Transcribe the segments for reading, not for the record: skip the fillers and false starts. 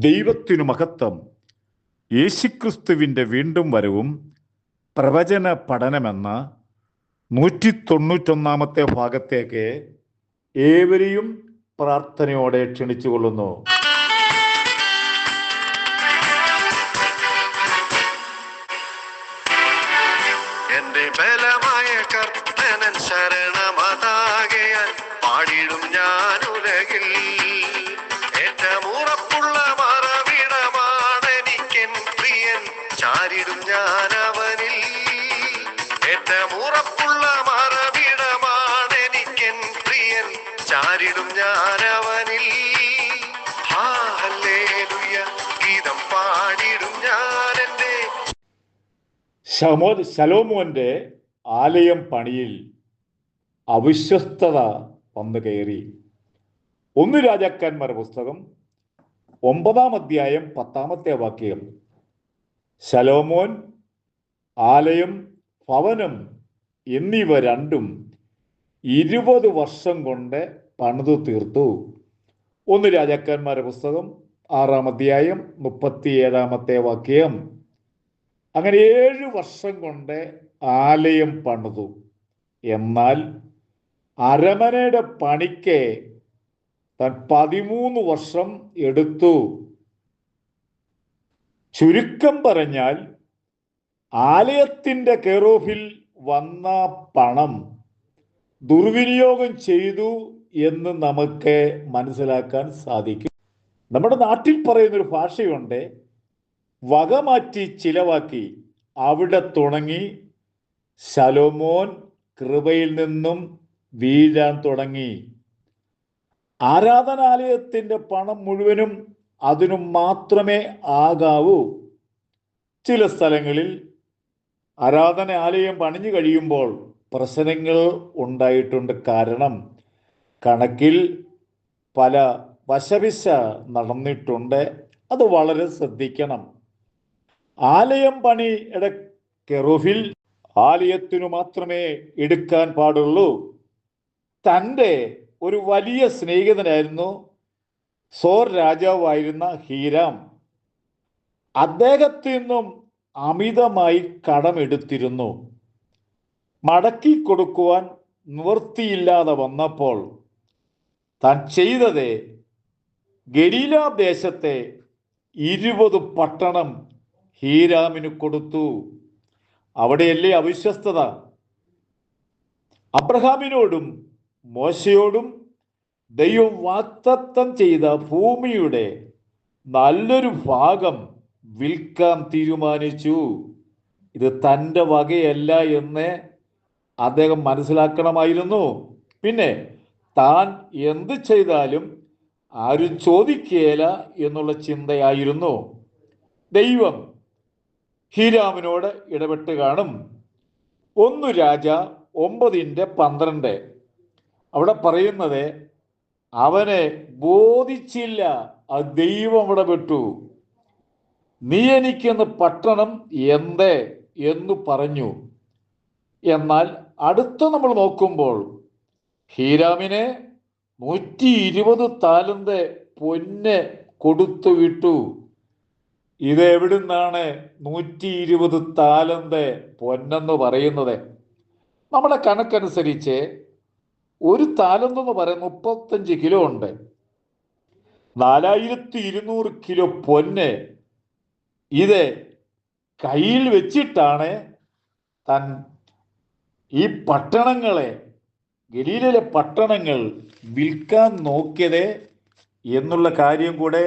ദൈവത്തിനു മഹത്വം. യേശുക്രിസ്തുവിൻ്റെ വീണ്ടും വരവും പ്രവചന പഠനമെന്ന 191 ഭാഗത്തേക്ക് ഏവരെയും പ്രാർത്ഥനയോടെ ക്ഷണിച്ചുകൊള്ളുന്നു. എന്റെ ബലമായ കർത്തനൻ ശരണമതാകയാൽ പാടിടും ഞാൻ ഉലകിൽ. ഏറ്റവും ഉറപ്പുള്ള മറവിടമാണെനിക്കെൻ പ്രിയൻ, ചാരിടും ഞാൻ അവനിൽ. ഏറ്റവും ഉറപ്പുള്ള മറവിടമാണെനിക്കെൻ പ്രിയൻ, ചാരിടും ഞാൻ അവനിൽ. ഹല്ലേലൂയ ഗീതം പാടിടും ഞാൻ എൻ്റെ. ശലോമോന്റെ ആലയം പണിയിൽ അവിശ്വസ്തത വന്നു കയറി. 1 രാജാക്കന്മാരുടെ പുസ്തകം 9-ാം അധ്യായം 10-ാമത്തെ വാക്യം. ശലോമോൻ ആലയം, ഭവനം എന്നിവ രണ്ടും 20 വർഷം കൊണ്ട് പണിതു തീർത്തു. 1 രാജാക്കന്മാരുടെ പുസ്തകം 6-ാം അധ്യായം 37-ാമത്തെ വാക്യം. അങ്ങനെ 7 വർഷം കൊണ്ട് ആലയം പണിതു. എന്നാൽ അരമനയുടെ പണിക്ക് താൻ 13 വർഷം എടുത്തു. ചുരുക്കം പറഞ്ഞാൽ ആലയത്തിൻ്റെ കെറൂബിൽ വന്ന പണം ദുർവിനിയോഗം ചെയ്തു എന്ന് നമുക്ക് മനസ്സിലാക്കാൻ സാധിക്കും. നമ്മുടെ നാട്ടിൽ പറയുന്നൊരു ഭാഷയുണ്ട്, വകമാറ്റി ചിലവാക്കി. അവിടെ തുടങ്ങി ശലോമോൻ കൃപയിൽ നിന്നും വീഴാൻ തുടങ്ങി. ആരാധനാലയത്തിൻ്റെ പണം മുഴുവനും അതിനു മാത്രമേ ആകാവൂ. ചില സ്ഥലങ്ങളിൽ ആരാധനാലയം പണിഞ്ഞു കഴിയുമ്പോൾ പ്രശ്നങ്ങൾ ഉണ്ടായിട്ടുണ്ട്. കാരണം കണക്കിൽ പല വശവിശ നടന്നിട്ടുണ്ട്. അത് വളരെ ശ്രദ്ധിക്കണം. ആലയം പണിയുടെ കെറൂബിൽ ആലയത്തിനു മാത്രമേ എടുക്കാൻ പാടുള്ളൂ. തൻ്റെ ഒരു വലിയ സ്നേഹിതനായിരുന്നു സോർ രാജാവായിരുന്ന ഹീരാം. അദ്ദേഹത്തിൽ നിന്നും അമിതമായി കടമെടുത്തിരുന്നു. മടക്കി കൊടുക്കുവാൻ നിവൃത്തിയില്ലാതെ വന്നപ്പോൾ താൻ ചെയ്തത് ഗലീല ദേശത്തെ 20 പട്ടണം ഹീരാമിന് കൊടുത്തു. അവിടെയല്ലേ അവിശ്വസ്തത? അബ്രഹാമിനോടും മോശയോടും ദൈവം വാഗ്ദത്തം ചെയ്ത ഭൂമിയുടെ നല്ലൊരു ഭാഗം വിൽക്കാൻ തീരുമാനിച്ചു. ഇത് തൻ്റെ വകയല്ല എന്ന് അദ്ദേഹം മനസ്സിലാക്കണമായിരുന്നു. പിന്നെ താൻ എന്ത് ചെയ്താലും ആരും ചോദിക്കേല എന്നുള്ള ചിന്തയായിരുന്നു. ദൈവം ഹീരാമിനോട് ഇടപെട്ട് കാണും. 1 രാജ 9:12 അവിടെ പറയുന്നത്, അവനെ ബോധിച്ചില്ല, ആ ദൈവം ഇടപെട്ടു. നീ എനിക്കെന്ന് പട്ടണം എന്ത് എന്ന് പറഞ്ഞു. എന്നാൽ അടുത്ത നമ്മൾ നോക്കുമ്പോൾ ഹീരാമിനെ 120 താലന്ത് പൊന്ന് കൊടുത്തു വിട്ടു. ഇത് എവിടുന്നാണ് 120 താലന്ത് പൊന്നെന്ന് പറയുന്നത്? നമ്മുടെ കണക്കനുസരിച്ച് ഒരു താലന്ത് എന്ന് പറയുന്നത് 35 കിലോ ഉണ്ട്. 4200 കിലോ പൊന്ന് ഇത് കയ്യിൽ വെച്ചിട്ടാണ് താൻ ഈ പട്ടണങ്ങളെ, ഗലീലയിലെ പട്ടണങ്ങൾ വിൽക്കാൻ നോക്കിയത് എന്നുള്ള കാര്യം കൂടെ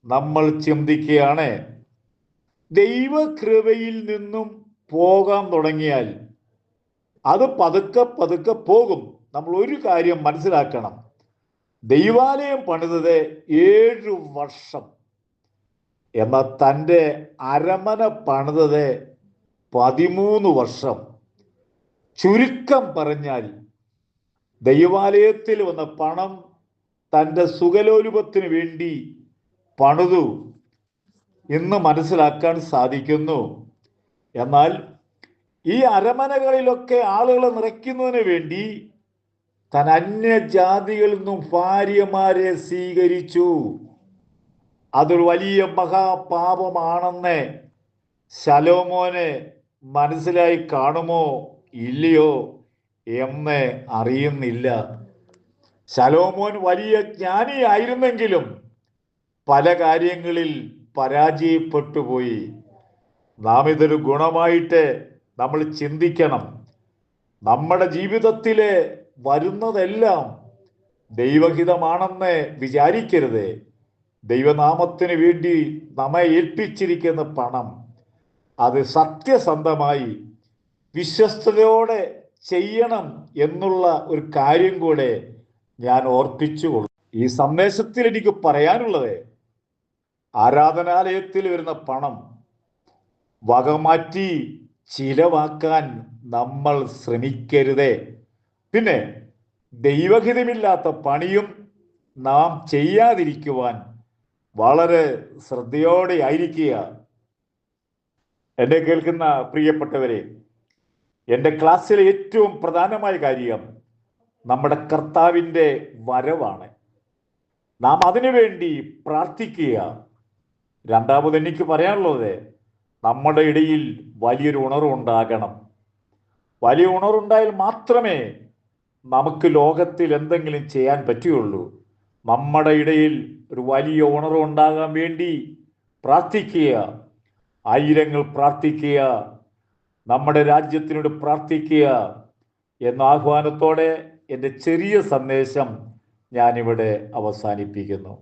നമ്മൾ ചിന്തിക്കുകയാണ്. ദൈവകൃപയിൽ നിന്നും പോകാൻ തുടങ്ങിയാൽ അത് പതുക്കെ പതുക്കെ പോകും. നമ്മൾ ഒരു കാര്യം മനസ്സിലാക്കണം, ദൈവാലയം പണിതത് 7 വർഷം, എന്നാൽ തൻ്റെ അരമന പണിതത് 13 വർഷം. ചുരുക്കം പറഞ്ഞാൽ ദൈവാലയത്തിൽ വന്ന പണം തൻ്റെ സുഖലോലുപത്തിന് വേണ്ടി പണിതു എന്ന് മനസ്സിലാക്കാൻ സാധിക്കുന്നു. എന്നാൽ ഈ അരമനകളിലൊക്കെ ആളുകളെ നിറയ്ക്കുന്നതിന് വേണ്ടി താൻ അന്യജാതികളിൽ നിന്നും ഭാര്യമാരെ സ്വീകരിച്ചു. അതൊരു വലിയ മഹാപാപമാണെന്ന് ശലോമോന് മനസ്സിലായി കാണുമോ ഇല്ലയോ എന്ന് അറിയുന്നില്ല. ശലോമോൻ വലിയ ജ്ഞാനിയായിരുന്നെങ്കിലും പല കാര്യങ്ങളിൽ പരാജയപ്പെട്ടു പോയി. നാം ഇതൊരു ഗുണമായിട്ട് നമ്മൾ ചിന്തിക്കണം. നമ്മുടെ ജീവിതത്തിൽ വരുന്നതെല്ലാം ദൈവഹിതമാണെന്ന് വിചാരിക്കരുത്. ദൈവനാമത്തിന് വേണ്ടി നമ്മെ ഏൽപ്പിച്ചിരിക്കുന്ന പണം അത് സത്യസന്ധമായി വിശ്വസ്തയോടെ ചെയ്യണം എന്നുള്ള ഒരു കാര്യം കൂടെ ഞാൻ ഓർപ്പിച്ചുകൊള്ളു. ഈ സന്ദേശത്തിൽ എനിക്ക് പറയാനുള്ളത്, ആരാധനാലയത്തിൽ വരുന്ന പണം വകമാറ്റി ചിലവാക്കാൻ നമ്മൾ ശ്രമിക്കരുതേ. പിന്നെ ദൈവഹിതമില്ലാത്ത പണിയും നാം ചെയ്യാതിരിക്കുവാൻ വളരെ ശ്രദ്ധയോടെ ആയിരിക്കുക. എന്നെ കേൾക്കുന്ന പ്രിയപ്പെട്ടവരെ, എൻ്റെ ക്ലാസ്സിലെ ഏറ്റവും പ്രധാനമായ കാര്യം നമ്മുടെ കർത്താവിൻ്റെ വരവാണ്. നാം അതിനു വേണ്ടി പ്രാർത്ഥിക്കുക. രണ്ടാമത് എനിക്ക് പറയാനുള്ളത്, നമ്മുടെ ഇടയിൽ വലിയൊരു ഉണർവുണ്ടാകണം. വലിയ ഉണർവുണ്ടായാൽ മാത്രമേ നമുക്ക് ലോകത്തിൽ എന്തെങ്കിലും ചെയ്യാൻ പറ്റുകയുള്ളൂ. നമ്മുടെ ഇടയിൽ ഒരു വലിയ ഉണർവുണ്ടാകാൻ വേണ്ടി പ്രാർത്ഥിക്കുക. ആയിരങ്ങൾ പ്രാർത്ഥിക്കുക, നമ്മുടെ രാജ്യത്തിനോട് പ്രാർത്ഥിക്കുക എന്ന ആഹ്വാനത്തോടെ എൻ്റെ ചെറിയ സന്ദേശം ഞാനിവിടെ അവസാനിപ്പിക്കുന്നു.